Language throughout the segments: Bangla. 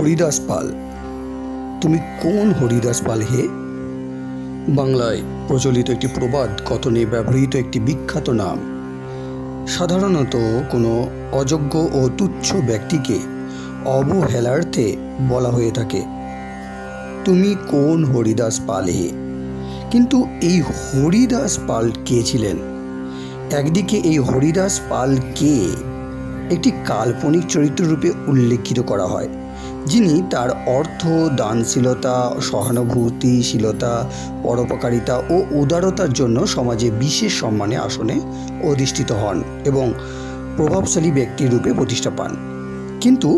হরিদাস পাল। তুমি কোন হরিদাস পাল হে? বাংলায় প্রচলিত একটি প্রবাদ কথনে ব্যবহৃত একটি বিখ্যাত নাম। সাধারণত কোনো অযোগ্য ও তুচ্ছ ব্যক্তিকে অবহেলার্থে বলা হয়ে থাকে, তুমি কোন হরিদাস পাল হে। কিন্তু এই হরিদাস পাল কে ছিলেন? একদিকে এই হরিদাস পালকে একটি কাল্পনিক চরিত্ররূপে উল্লেখিত করা হয়, যিনি তার অর্থ, দানশীলতা, সহানুভূতিশীলতা, পরোপকারিতা ও উদারতার জন্য সমাজে বিশেষ সম্মানে আসনে অধিষ্ঠিত হন এবং প্রভাবশালী ব্যক্তির রূপে প্রতিষ্ঠা পান। কিন্তু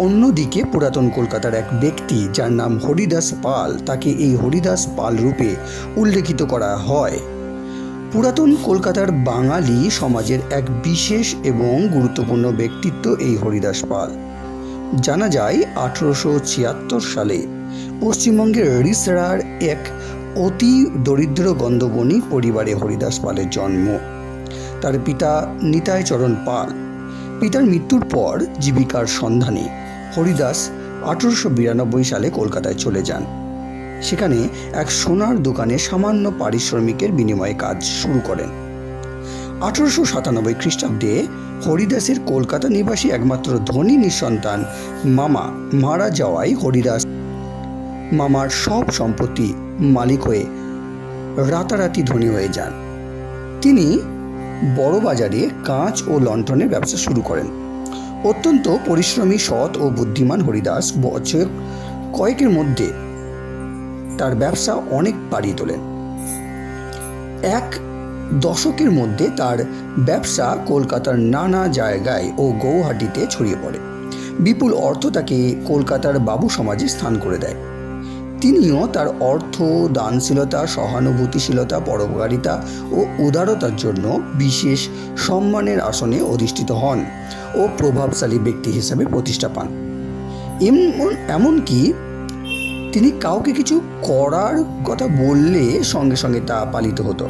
অন্যদিকে পুরাতন কলকাতার এক ব্যক্তি যার নাম হরিদাস পাল, তাকে এই হরিদাস পাল রূপে উল্লেখিত করা হয়। পুরাতন কলকাতার বাঙালি সমাজের এক বিশেষ এবং গুরুত্বপূর্ণ ব্যক্তিত্ব এই হরিদাস পাল। জানা যায় 1876 সালে পশ্চিমবঙ্গের রিসড়ার এক অতি দরিদ্র গন্ধবণী পরিবারে হরিদাস পালের জন্ম। তার পিতা নিতাই চরণ পাল। পিতার মৃত্যুর পর জীবিকার সন্ধানে হরিদাস 1892 সালে কলকাতায় চলে যান। সেখানে এক সোনার দোকানে সামান্য পারিশ্রমিকের বিনিময়ে কাজ শুরু করেন। 1897 খ্রিস্টাব্দে হরিদাসের কলকাতা নিবাসী একমাত্র ধনী নিঃসন্তান মামা মারা যাওয়ায় হরিদাস মামার সব সম্পত্তি মালিক হয়ে রাতারাতি ধনী হয়ে যান। তিনি বড় বাজারে কাঁচ ও লণ্ঠনের ব্যবসা শুরু করেন। অত্যন্ত পরিশ্রমী, সৎ ও বুদ্ধিমান হরিদাস বছর কয়েকের মধ্যে তার ব্যবসা অনেক বাড়িয়ে তোলেন। এক দশকের মধ্যে তার ব্যবসা কলকাতার নানা জায়গায় ও গৌহাটিতে ছড়িয়ে পড়ে। বিপুল অর্থ তাকে কলকাতার বাবু সমাজে স্থান করে দেয়। তিনিও তার অর্থ, দানশীলতা, সহানুভূতিশীলতা, পরোপকারিতা ও উদারতার জন্য বিশেষ সম্মানের আসনে অধিষ্ঠিত হন ও প্রভাবশালী ব্যক্তি হিসাবে প্রতিষ্ঠা পান। এমনকি তিনি কাউকে কিছু করার কথা বললে সঙ্গে সঙ্গে তা পালিত হতো,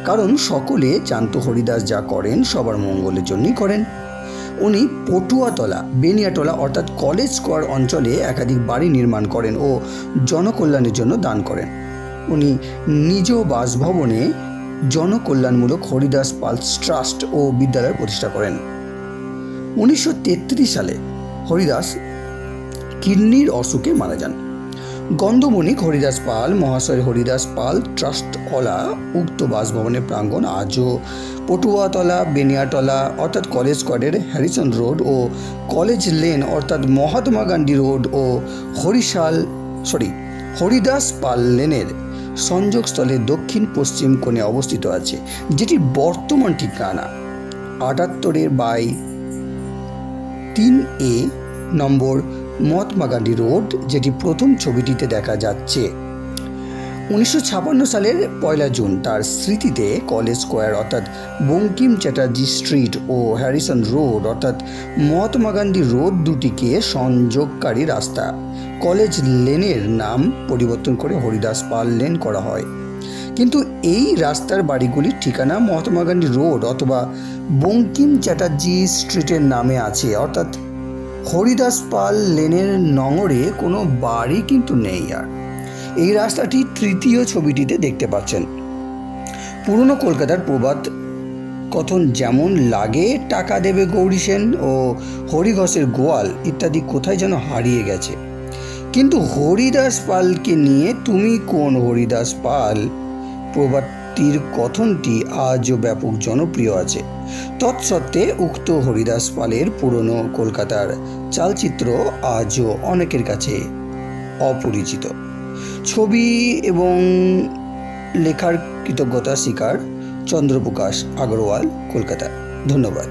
কারণ সকলে জানত হরিদাস যা করেন সবার মঙ্গলের জন্যই করেন। উনি পটুয়াতলা, বেনিয়াটোলা অর্থাৎ কলেজ স্কোয়ার অঞ্চলে একাধিক বাড়ি নির্মাণ করেন ও জনকল্যাণের জন্য দান করেন। উনি নিজ বাসভবনে জনকল্যাণমূলক হরিদাস পালস ট্রাস্ট ও বিদ্যালয় প্রতিষ্ঠা করেন। 1933 সালে হরিদাস কিডনির অসুখে মারা যান। গন্ধবণিক হরিদাস পাল মহাশয় হরিদাস পাল ট্রাস্টওয়ালা উক্ত বাসভবনের প্রাঙ্গণ আজও পটুয়াতলা, বেনিয়াটলা অর্থাৎ কলেজ স্কোয়ারের হ্যারিসন রোড ও কলেজ লেন অর্থাৎ মহাত্মা গান্ধী রোড ও হরিদাস পাল লেনের সংযোগস্থলে দক্ষিণ পশ্চিম কোণে অবস্থিত আছে, যেটির বর্তমান ঠিকানা 78/3A নম্বর মহাত্মা গান্ধী রোড, যেটি প্রথম ছবিটিতে দেখা যাচ্ছে। 1956 সালের 1 জুন তার স্মৃতিতে কলেজ স্কোয়ার অর্থাৎ বঙ্কিম চ্যাটার্জি স্ট্রিট ও হ্যারিসন রোড অর্থাৎ মহাত্মা গান্ধী রোড দুটিকে সংযোগকারী রাস্তা কলেজ লেনের নাম পরিবর্তন করে হরিদাস পাল লেন করা হয়। কিন্তু এই রাস্তার বাড়িগুলির ঠিকানা মহাত্মা গান্ধী রোড অথবা বঙ্কিম চ্যাটার্জি স্ট্রিটের নামে আছে, অর্থাৎ হরিদাস পাল লেনের নঙরে কোনো বাড়ি কিন্তু নেই। আর এই রাস্তাটি তৃতীয় ছবিটিতে দেখতে পাচ্ছেন। পুরনো কলকাতার প্রবাদ কথন যেমন লাগে টাকা দেবে গৌরী সেন ও হরিঘোষের গোয়াল ইত্যাদি কোথায় যেন হারিয়ে গেছে, কিন্তু হরিদাস পালকে নিয়ে তুমি কোন হরিদাস পাল প্রবাদটির কথনটি আজও ব্যাপক জনপ্রিয় আছে। তৎসত্ত্বে উক্ত হরিদাস পালের পুরনো কলকাতার চালচিত্র আজও অনেকের কাছে অপরিচিত। ছবি এবং লেখার কৃতজ্ঞতা স্বীকার, চন্দ্রপ্রকাশ আগরওয়াল, কলকাতা। ধন্যবাদ।